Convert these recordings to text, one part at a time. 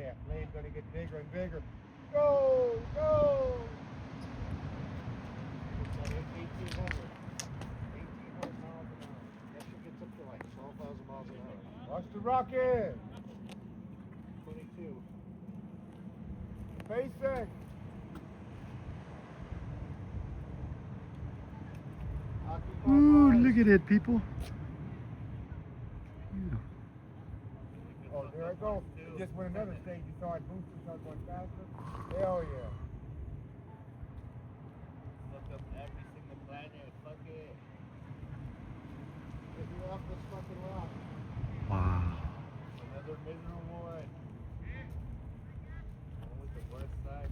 Yeah, flame's gonna get bigger and bigger. Go, go! It's at 1,800. 1,800 miles an hour. That shit gets up to like 12,000 miles an hour. Watch the rocket! 22. Basic! Ooh, look at it, people. Yeah. Oh, there I go. It just went another stage. You saw it boost and start going faster. Hell yeah. Look up every single planet. Fuck it. Get you off this fucking rock. Wow. Another miserable one. One with the worst side.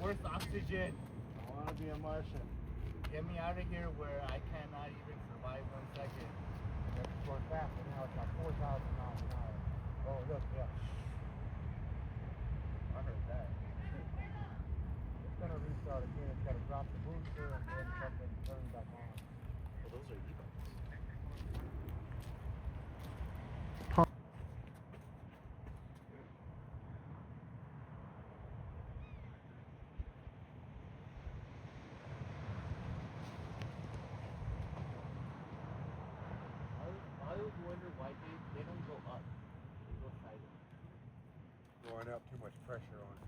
Worst oxygen. I want to be a Martian. Get me out of here where I cannot even survive 1 second. And it's going faster now. It's about 4,000 miles an hour. Oh, look, yeah. I heard that. It's going to restart again. It's got to drop the booster and then fucking turn back on. Well, those are e-bikes. I always wonder why they don't go up. They go sideways. Going up, too much pressure on it.